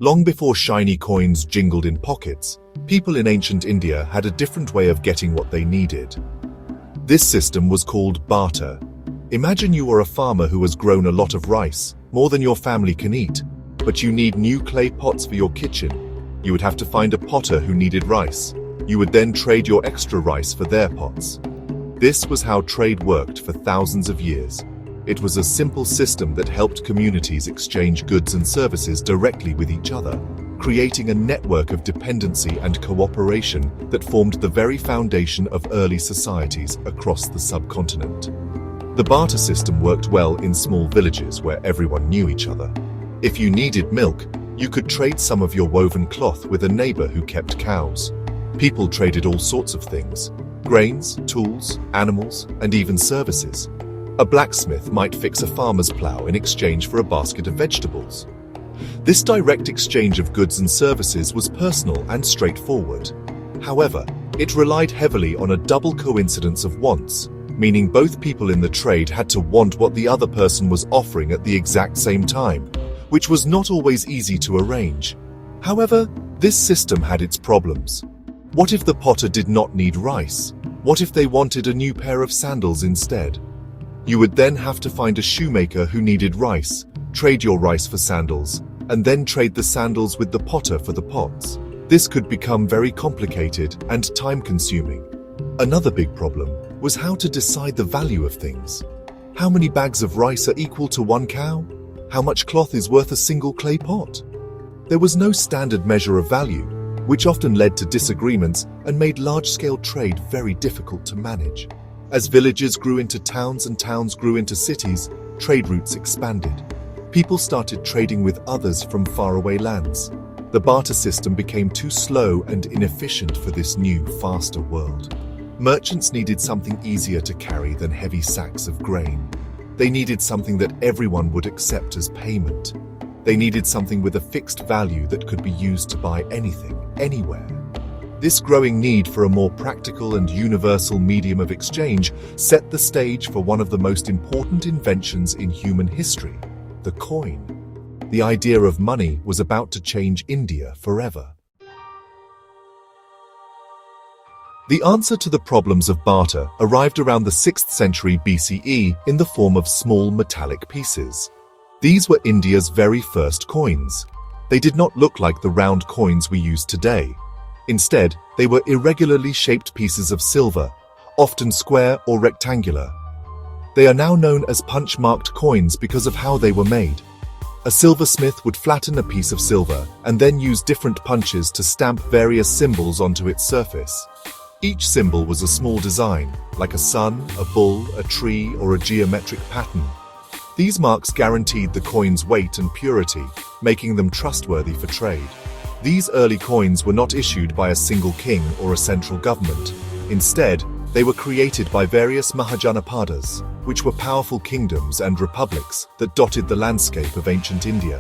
Long before shiny coins jingled in pockets, people in ancient India had a different way of getting what they needed. This system was called barter. Imagine you are a farmer who has grown a lot of rice, more than your family can eat, but you need new clay pots for your kitchen. You would have to find a potter who needed rice. You would then trade your extra rice for their pots. This was how trade worked for thousands of years. It was a simple system that helped communities exchange goods and services directly with each other, creating a network of dependency and cooperation that formed the very foundation of early societies across the subcontinent. The barter system worked well in small villages where everyone knew each other. If you needed milk, you could trade some of your woven cloth with a neighbor who kept cows. People traded all sorts of things: grains, tools, animals, and even services. A blacksmith might fix a farmer's plow in exchange for a basket of vegetables. This direct exchange of goods and services was personal and straightforward. However, it relied heavily on a double coincidence of wants, meaning both people in the trade had to want what the other person was offering at the exact same time, which was not always easy to arrange. However, this system had its problems. What if the potter did not need rice? What if they wanted a new pair of sandals instead? You would then have to find a shoemaker who needed rice, trade your rice for sandals, and then trade the sandals with the potter for the pots. This could become very complicated and time-consuming. Another big problem was how to decide the value of things. How many bags of rice are equal to one cow? How much cloth is worth a single clay pot? There was no standard measure of value, which often led to disagreements and made large-scale trade very difficult to manage. As villages grew into towns and towns grew into cities, trade routes expanded. People started trading with others from faraway lands. The barter system became too slow and inefficient for this new, faster world. Merchants needed something easier to carry than heavy sacks of grain. They needed something that everyone would accept as payment. They needed something with a fixed value that could be used to buy anything, anywhere. This growing need for a more practical and universal medium of exchange set the stage for one of the most important inventions in human history, the coin. The idea of money was about to change India forever. The answer to the problems of barter arrived around the 6th century BCE in the form of small metallic pieces. These were India's very first coins. They did not look like the round coins we use today. Instead, they were irregularly shaped pieces of silver, often square or rectangular. They are now known as punch-marked coins because of how they were made. A silversmith would flatten a piece of silver and then use different punches to stamp various symbols onto its surface. Each symbol was a small design, like a sun, a bull, a tree, or a geometric pattern. These marks guaranteed the coin's weight and purity, making them trustworthy for trade. These early coins were not issued by a single king or a central government. Instead, they were created by various Mahajanapadas, which were powerful kingdoms and republics that dotted the landscape of ancient India.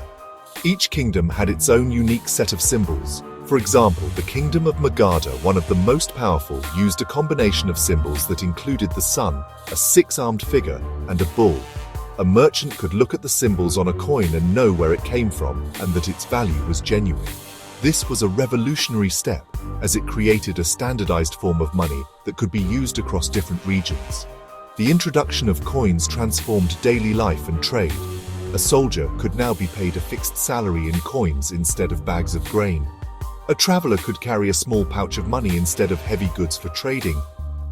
Each kingdom had its own unique set of symbols. For example, the kingdom of Magadha, one of the most powerful, used a combination of symbols that included the sun, a six-armed figure, and a bull. A merchant could look at the symbols on a coin and know where it came from and that its value was genuine. This was a revolutionary step, as it created a standardized form of money that could be used across different regions. The introduction of coins transformed daily life and trade. A soldier could now be paid a fixed salary in coins instead of bags of grain. A traveler could carry a small pouch of money instead of heavy goods for trading.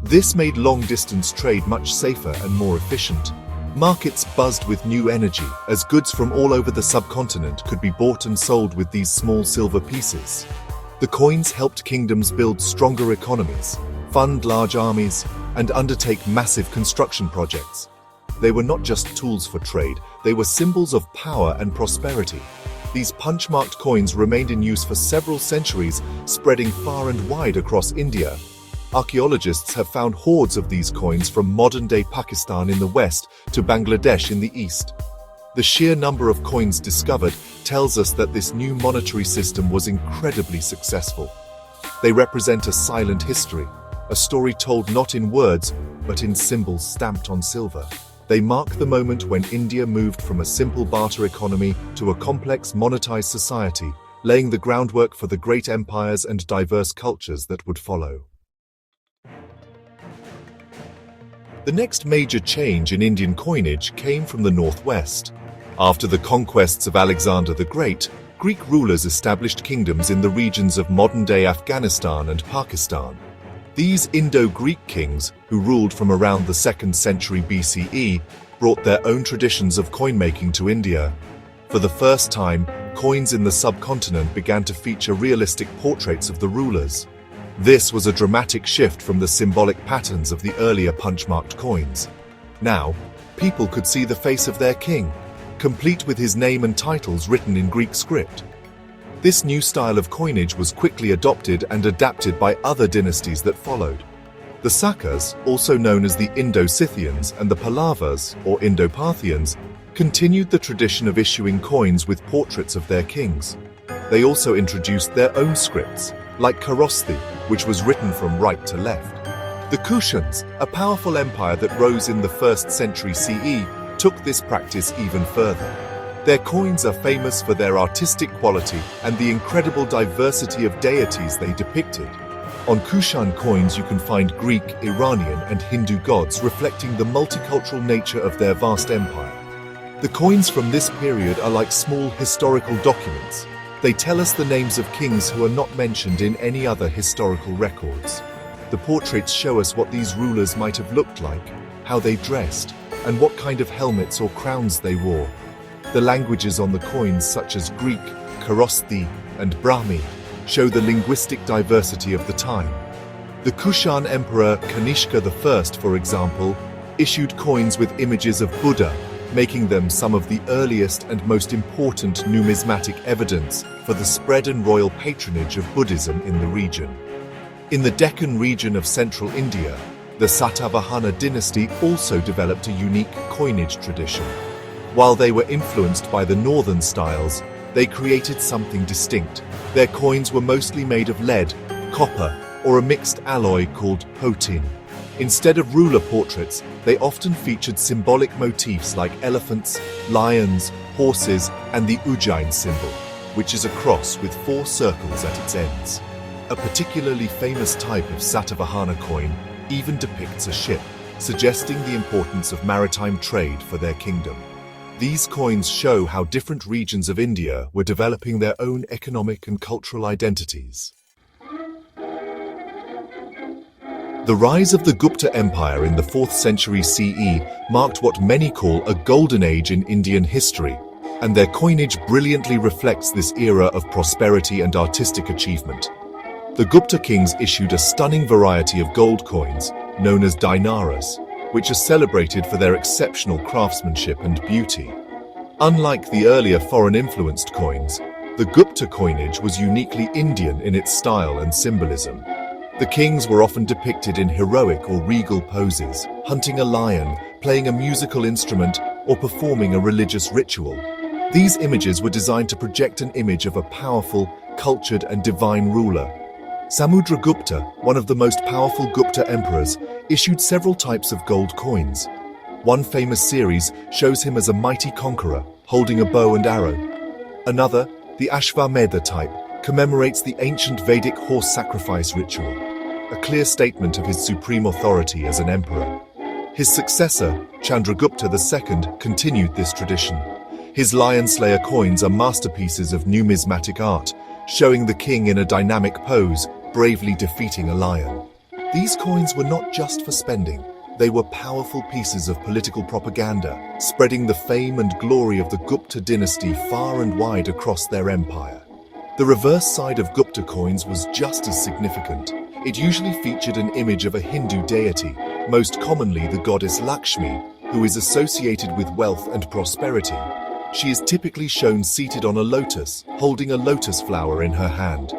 This made long-distance trade much safer and more efficient. Markets buzzed with new energy, as goods from all over the subcontinent could be bought and sold with these small silver pieces. The coins helped kingdoms build stronger economies, fund large armies, and undertake massive construction projects. They were not just tools for trade, they were symbols of power and prosperity. These punch-marked coins remained in use for several centuries, spreading far and wide across India. Archaeologists have found hordes of these coins from modern-day Pakistan in the west to Bangladesh in the east. The sheer number of coins discovered tells us that this new monetary system was incredibly successful. They represent a silent history, a story told not in words, but in symbols stamped on silver. They mark the moment when India moved from a simple barter economy to a complex monetized society, laying the groundwork for the great empires and diverse cultures that would follow. The next major change in Indian coinage came from the northwest. After the conquests of Alexander the Great, Greek rulers established kingdoms in the regions of modern-day Afghanistan and Pakistan. These Indo-Greek kings, who ruled from around the 2nd century BCE, brought their own traditions of coin-making to India. For the first time, coins in the subcontinent began to feature realistic portraits of the rulers. This was a dramatic shift from the symbolic patterns of the earlier punch-marked coins. Now, people could see the face of their king, complete with his name and titles written in Greek script. This new style of coinage was quickly adopted and adapted by other dynasties that followed. The Sakas, also known as the Indo-Scythians, and the Pallavas, or Indo-Parthians, continued the tradition of issuing coins with portraits of their kings. They also introduced their own scripts, like Kharosthi, which was written from right to left. The Kushans, a powerful empire that rose in the 1st century CE, took this practice even further. Their coins are famous for their artistic quality and the incredible diversity of deities they depicted. On Kushan coins you can find Greek, Iranian, and Hindu gods reflecting the multicultural nature of their vast empire. The coins from this period are like small historical documents. They tell us the names of kings who are not mentioned in any other historical records. The portraits show us what these rulers might have looked like, how they dressed, and what kind of helmets or crowns they wore. The languages on the coins, such as Greek, Kharosthi, and Brahmi, show the linguistic diversity of the time. The Kushan Emperor Kanishka I, for example, issued coins with images of Buddha, making them some of the earliest and most important numismatic evidence for the spread and royal patronage of Buddhism in the region. In the Deccan region of central India, the Satavahana dynasty also developed a unique coinage tradition. While they were influenced by the northern styles, they created something distinct. Their coins were mostly made of lead, copper, or a mixed alloy called hotin. Instead of ruler portraits, they often featured symbolic motifs like elephants, lions, horses, and the Ujjain symbol, which is a cross with 4 circles at its ends. A particularly famous type of Satavahana coin even depicts a ship, suggesting the importance of maritime trade for their kingdom. These coins show how different regions of India were developing their own economic and cultural identities. The rise of the Gupta Empire in the 4th century CE marked what many call a golden age in Indian history, and their coinage brilliantly reflects this era of prosperity and artistic achievement. The Gupta kings issued a stunning variety of gold coins, known as dinaras, which are celebrated for their exceptional craftsmanship and beauty. Unlike the earlier foreign-influenced coins, the Gupta coinage was uniquely Indian in its style and symbolism. The kings were often depicted in heroic or regal poses, hunting a lion, playing a musical instrument, or performing a religious ritual. These images were designed to project an image of a powerful, cultured, and divine ruler. Samudragupta, one of the most powerful Gupta emperors, issued several types of gold coins. One famous series shows him as a mighty conqueror, holding a bow and arrow. Another, the Ashvamedha type, commemorates the ancient Vedic horse sacrifice ritual, a clear statement of his supreme authority as an emperor. His successor, Chandragupta II, continued this tradition. His lion slayer coins are masterpieces of numismatic art, showing the king in a dynamic pose, bravely defeating a lion. These coins were not just for spending. They were powerful pieces of political propaganda, spreading the fame and glory of the Gupta dynasty far and wide across their empire. The reverse side of Gupta coins was just as significant. It usually featured an image of a Hindu deity, most commonly the goddess Lakshmi, who is associated with wealth and prosperity. She is typically shown seated on a lotus, holding a lotus flower in her hand.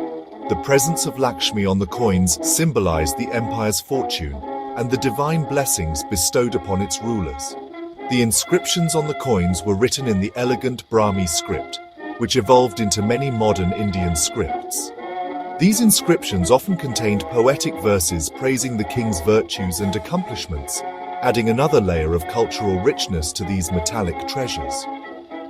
The presence of Lakshmi on the coins symbolized the empire's fortune and the divine blessings bestowed upon its rulers. The inscriptions on the coins were written in the elegant Brahmi script, which evolved into many modern Indian scripts. These inscriptions often contained poetic verses praising the king's virtues and accomplishments, adding another layer of cultural richness to these metallic treasures.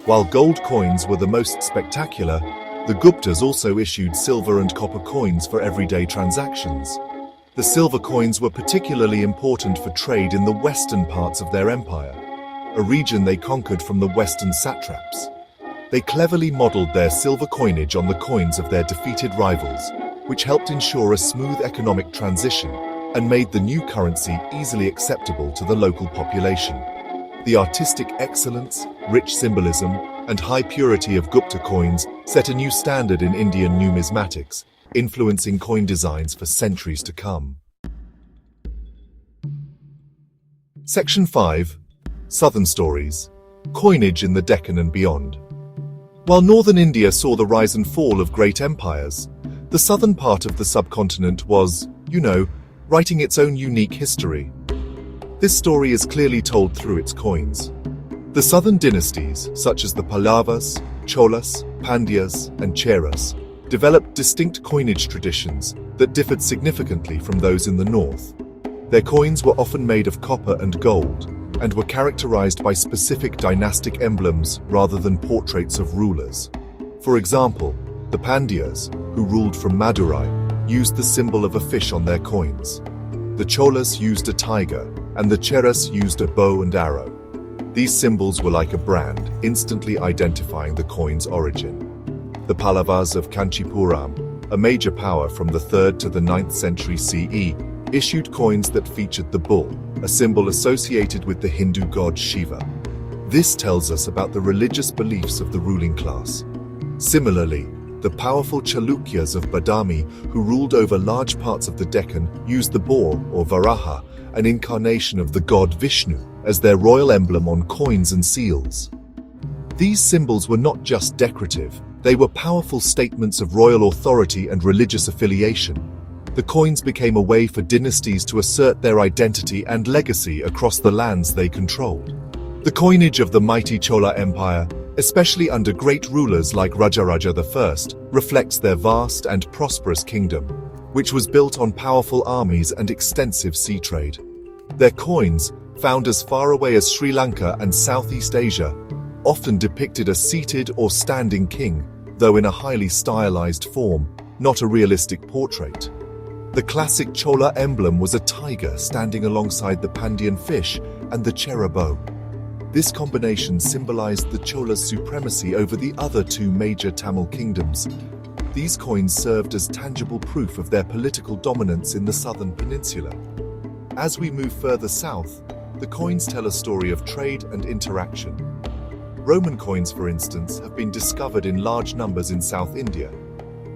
While gold coins were the most spectacular, The Guptas also issued silver and copper coins for everyday transactions. The silver coins were particularly important for trade in the western parts of their empire, a region they conquered from the western satraps. They cleverly modeled their silver coinage on the coins of their defeated rivals, which helped ensure a smooth economic transition and made the new currency easily acceptable to the local population. The artistic excellence, rich symbolism, and high purity of Gupta coins set a new standard in Indian numismatics, influencing coin designs for centuries to come. Section 5. Southern Stories. Coinage in the Deccan and beyond. While northern India saw the rise and fall of great empires, the southern part of the subcontinent was, writing its own unique history. This story is clearly told through its coins. The southern dynasties, such as the Pallavas, Cholas, Pandyas, and Cheras, developed distinct coinage traditions that differed significantly from those in the north. Their coins were often made of copper and gold, and were characterized by specific dynastic emblems rather than portraits of rulers. For example, the Pandyas, who ruled from Madurai, used the symbol of a fish on their coins. The Cholas used a tiger, and the Cheras used a bow and arrow. These symbols were like a brand, instantly identifying the coin's origin. The Pallavas of Kanchipuram, a major power from the 3rd to the 9th century CE, issued coins that featured the bull, a symbol associated with the Hindu god Shiva. This tells us about the religious beliefs of the ruling class. Similarly, the powerful Chalukyas of Badami, who ruled over large parts of the Deccan, used the boar, or Varaha, an incarnation of the god Vishnu, as their royal emblem on coins and seals. These symbols were not just decorative, they were powerful statements of royal authority and religious affiliation. The coins became a way for dynasties to assert their identity and legacy across the lands they controlled. The coinage of the mighty Chola Empire, especially under great rulers like Rajaraja I, reflects their vast and prosperous kingdom, which was built on powerful armies and extensive sea trade. Their coins, found as far away as Sri Lanka and Southeast Asia, often depicted a seated or standing king, though in a highly stylized form, not a realistic portrait. The classic Chola emblem was a tiger standing alongside the Pandyan fish and the Chera bow. This combination symbolized the Cholas' supremacy over the other two major Tamil kingdoms. These coins served as tangible proof of their political dominance in the southern peninsula. As we move further south, the coins tell a story of trade and interaction. Roman coins, for instance, have been discovered in large numbers in South India,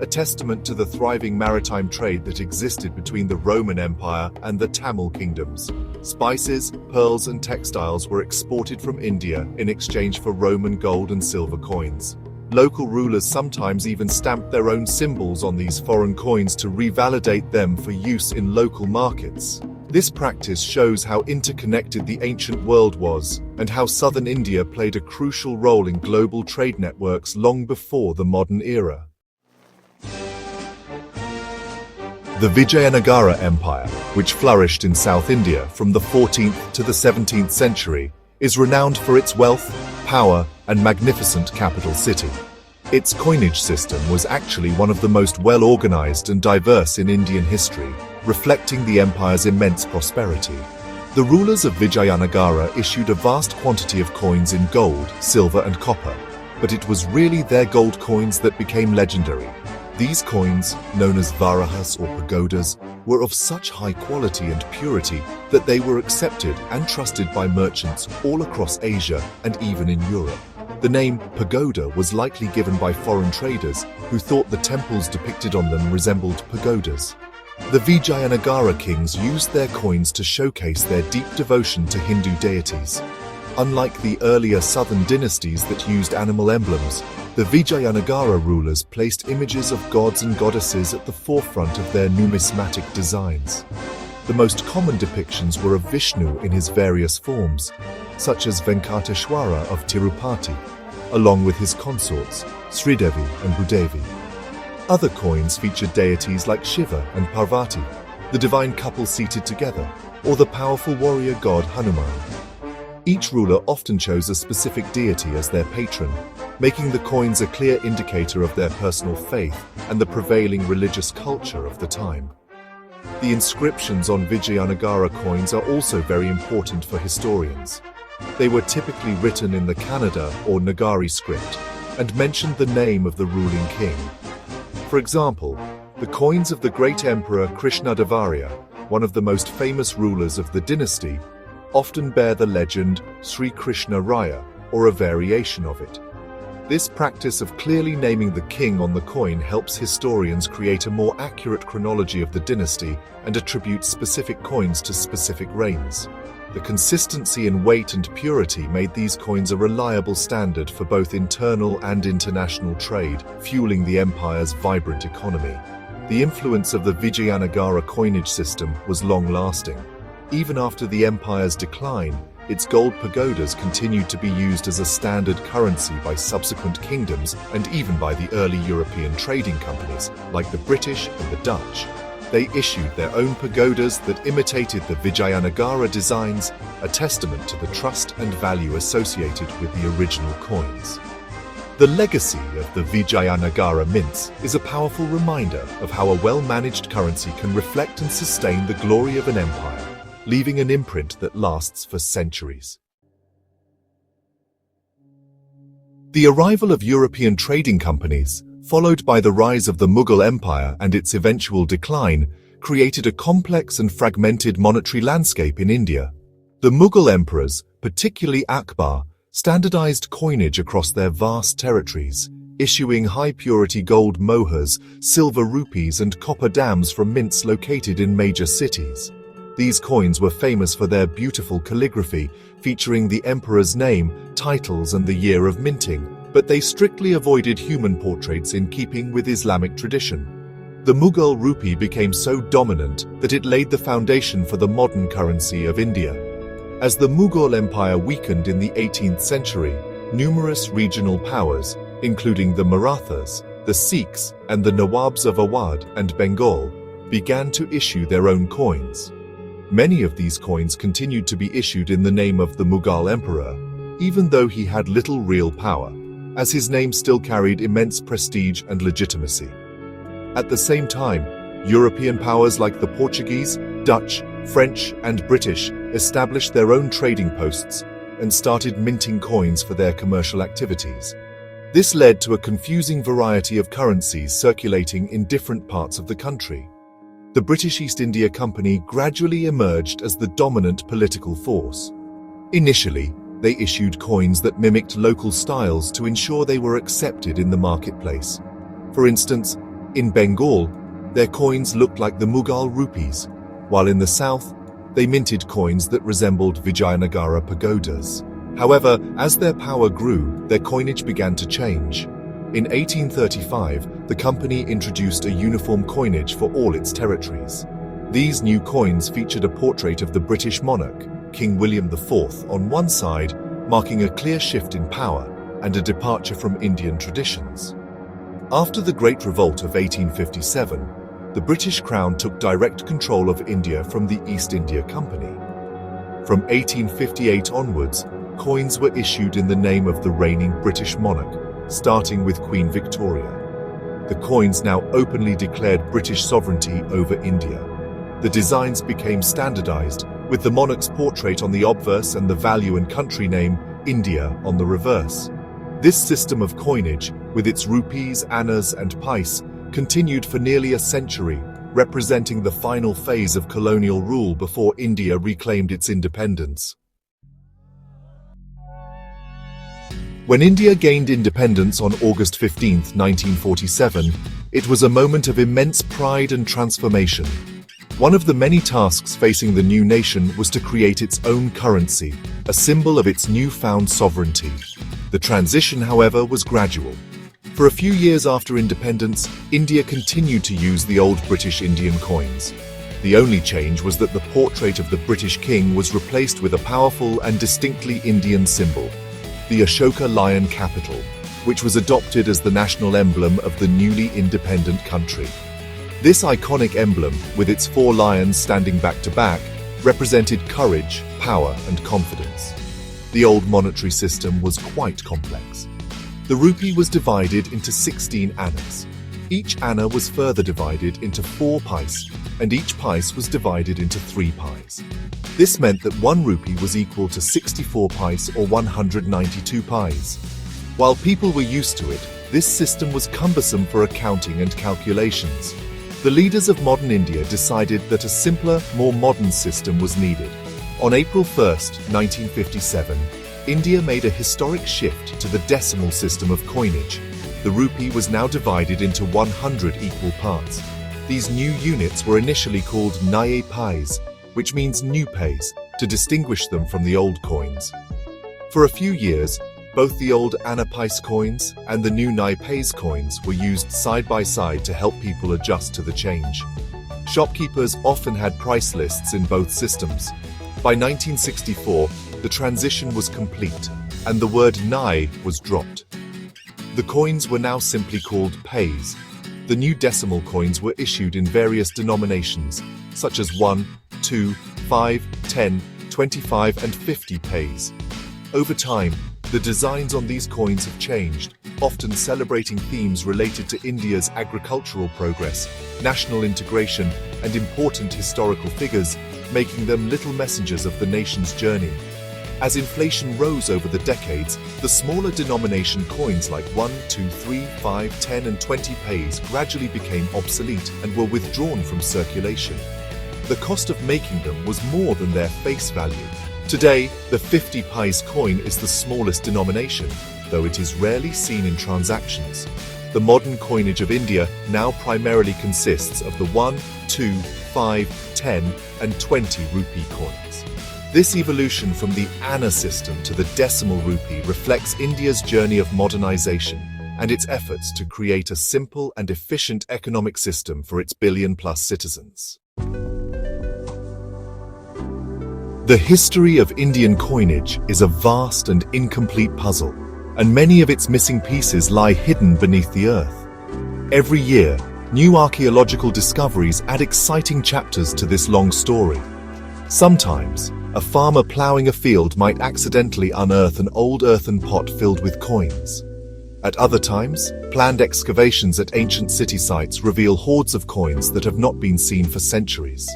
a testament to the thriving maritime trade that existed between the Roman Empire and the Tamil kingdoms. Spices, pearls, and textiles were exported from India in exchange for Roman gold and silver coins. Local rulers sometimes even stamped their own symbols on these foreign coins to revalidate them for use in local markets. This practice shows how interconnected the ancient world was, and how southern India played a crucial role in global trade networks long before the modern era. The Vijayanagara Empire, which flourished in South India from the 14th to the 17th century, is renowned for its wealth, power, and magnificent capital city. Its coinage system was actually one of the most well-organized and diverse in Indian history, reflecting the empire's immense prosperity. The rulers of Vijayanagara issued a vast quantity of coins in gold, silver, and copper, but it was really their gold coins that became legendary. These coins, known as varahas or pagodas, were of such high quality and purity that they were accepted and trusted by merchants all across Asia and even in Europe. The name pagoda was likely given by foreign traders who thought the temples depicted on them resembled pagodas. The Vijayanagara kings used their coins to showcase their deep devotion to Hindu deities. Unlike the earlier southern dynasties that used animal emblems, the Vijayanagara rulers placed images of gods and goddesses at the forefront of their numismatic designs. The most common depictions were of Vishnu in his various forms, such as Venkateshwara of Tirupati, along with his consorts, Sridevi and Bhudevi. Other coins featured deities like Shiva and Parvati, the divine couple seated together, or the powerful warrior god Hanuman. Each ruler often chose a specific deity as their patron, making the coins a clear indicator of their personal faith and the prevailing religious culture of the time. The inscriptions on Vijayanagara coins are also very important for historians. They were typically written in the Kannada or Nagari script and mentioned the name of the ruling king. For example, the coins of the great emperor Krishnadevarya, one of the most famous rulers of the dynasty, often bear the legend Sri Krishna Raya, or a variation of it. This practice of clearly naming the king on the coin helps historians create a more accurate chronology of the dynasty and attribute specific coins to specific reigns. The consistency in weight and purity made these coins a reliable standard for both internal and international trade, fueling the empire's vibrant economy. The influence of the Vijayanagara coinage system was long-lasting. Even after the empire's decline, its gold pagodas continued to be used as a standard currency by subsequent kingdoms and even by the early European trading companies, like the British and the Dutch. They issued their own pagodas that imitated the Vijayanagara designs, a testament to the trust and value associated with the original coins. The legacy of the Vijayanagara mints is a powerful reminder of how a well-managed currency can reflect and sustain the glory of an empire, leaving an imprint that lasts for centuries. The arrival of European trading companies, followed by the rise of the Mughal Empire and its eventual decline, created a complex and fragmented monetary landscape in India. The Mughal emperors, particularly Akbar, standardized coinage across their vast territories, issuing high-purity gold mohurs, silver rupees and copper dams from mints located in major cities. These coins were famous for their beautiful calligraphy, featuring the emperor's name, titles and the year of minting, but they strictly avoided human portraits in keeping with Islamic tradition. The Mughal rupee became so dominant that it laid the foundation for the modern currency of India. As the Mughal Empire weakened in the 18th century, numerous regional powers, including the Marathas, the Sikhs, and the Nawabs of Awadh and Bengal, began to issue their own coins. Many of these coins continued to be issued in the name of the Mughal emperor, even though he had little real power, as his name still carried immense prestige and legitimacy. At the same time, European powers like the Portuguese, Dutch, French, and British established their own trading posts and started minting coins for their commercial activities. This led to a confusing variety of currencies circulating in different parts of the country. The British East India Company gradually emerged as the dominant political force. Initially, they issued coins that mimicked local styles to ensure they were accepted in the marketplace. For instance, in Bengal, their coins looked like the Mughal rupees, while in the south, they minted coins that resembled Vijayanagara pagodas. However, as their power grew, their coinage began to change. In 1835, the company introduced a uniform coinage for all its territories. These new coins featured a portrait of the British monarch, King William IV, on one side, marking a clear shift in power and a departure from Indian traditions. After the Great Revolt of 1857, the British Crown took direct control of India from the East India Company. From 1858 onwards, coins were issued in the name of the reigning British monarch, starting with Queen Victoria. The coins now openly declared British sovereignty over India. The designs became standardized, with the monarch's portrait on the obverse and the value and country name, India, on the reverse. This system of coinage, with its rupees, annas and paise, continued for nearly a century, representing the final phase of colonial rule before India reclaimed its independence. When India gained independence on August 15, 1947, it was a moment of immense pride and transformation. One of the many tasks facing the new nation was to create its own currency, a symbol of its newfound sovereignty. The transition, however, was gradual. For a few years after independence, India continued to use the old British Indian coins. The only change was that the portrait of the British king was replaced with a powerful and distinctly Indian symbol, the Ashoka lion capital, which was adopted as the national emblem of the newly independent country. This iconic emblem, with its 4 lions standing back to back, represented courage, power, and confidence. The old monetary system was quite complex. The rupee was divided into 16 annas. Each anna was further divided into 4 pice, and each pice was divided into 3 pies. This meant that 1 rupee was equal to 64 pice or 192 pies. While people were used to it, this system was cumbersome for accounting and calculations. The leaders of modern India decided that a simpler, more modern system was needed. On April 1, 1957, India made a historic shift to the decimal system of coinage. The rupee was now divided into 100 equal parts. These new units were initially called naye pies, which means new pays, to distinguish them from the old coins. For a few years, both the old Anna Pice coins and the new Nai Pays coins were used side by side to help people adjust to the change. Shopkeepers often had price lists in both systems. By 1964, the transition was complete, and the word Nai was dropped. The coins were now simply called Pays. The new decimal coins were issued in various denominations, such as 1, 2, 5, 10, 25 and 50 Pays. Over time, the designs on these coins have changed, often celebrating themes related to India's agricultural progress, national integration, and important historical figures, making them little messengers of the nation's journey. As inflation rose over the decades, the smaller denomination coins like 1, 2, 3, 5, 10 and 20 Pays gradually became obsolete and were withdrawn from circulation. The cost of making them was more than their face value. Today, the 50 Pice coin is the smallest denomination, though it is rarely seen in transactions. The modern coinage of India now primarily consists of the 1, 2, 5, 10 and 20 rupee coins. This evolution from the Anna system to the decimal rupee reflects India's journey of modernization and its efforts to create a simple and efficient economic system for its billion-plus citizens. The history of Indian coinage is a vast and incomplete puzzle, and many of its missing pieces lie hidden beneath the earth. Every year, new archaeological discoveries add exciting chapters to this long story. Sometimes, a farmer ploughing a field might accidentally unearth an old earthen pot filled with coins. At other times, planned excavations at ancient city sites reveal hoards of coins that have not been seen for centuries.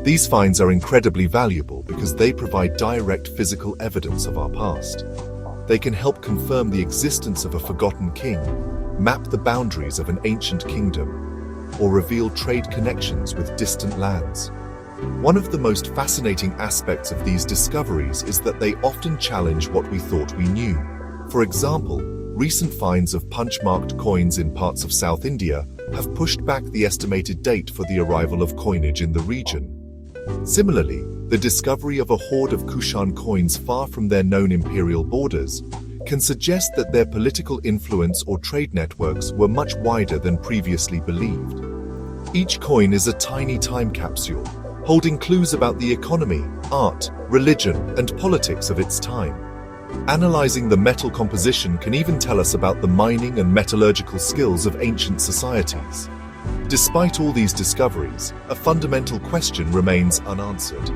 These finds are incredibly valuable because they provide direct physical evidence of our past. They can help confirm the existence of a forgotten king, map the boundaries of an ancient kingdom, or reveal trade connections with distant lands. One of the most fascinating aspects of these discoveries is that they often challenge what we thought we knew. For example, recent finds of punch-marked coins in parts of South India have pushed back the estimated date for the arrival of coinage in the region. Similarly, the discovery of a hoard of Kushan coins far from their known imperial borders can suggest that their political influence or trade networks were much wider than previously believed. Each coin is a tiny time capsule, holding clues about the economy, art, religion, and politics of its time. Analyzing the metal composition can even tell us about the mining and metallurgical skills of ancient societies. Despite all these discoveries, a fundamental question remains unanswered.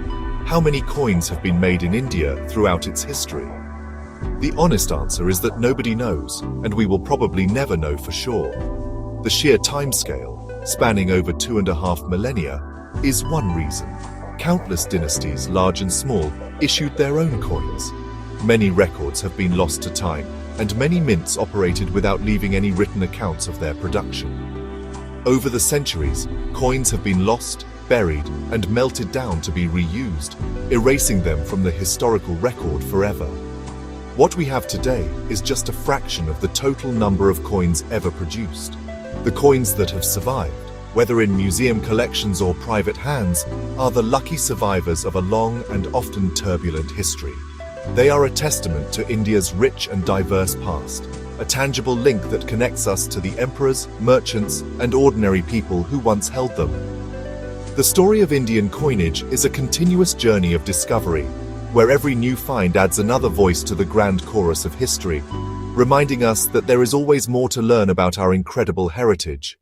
How many coins have been made in India throughout its history? The honest answer is that nobody knows, and we will probably never know for sure. The sheer timescale, spanning over 2.5 millennia, is one reason. Countless dynasties, large and small, issued their own coins. Many records have been lost to time, and many mints operated without leaving any written accounts of their production. Over the centuries, coins have been lost, buried, and melted down to be reused, erasing them from the historical record forever. What we have today is just a fraction of the total number of coins ever produced. The coins that have survived, whether in museum collections or private hands, are the lucky survivors of a long and often turbulent history. They are a testament to India's rich and diverse past, a tangible link that connects us to the emperors, merchants, and ordinary people who once held them. The story of Indian coinage is a continuous journey of discovery, where every new find adds another voice to the grand chorus of history, reminding us that there is always more to learn about our incredible heritage.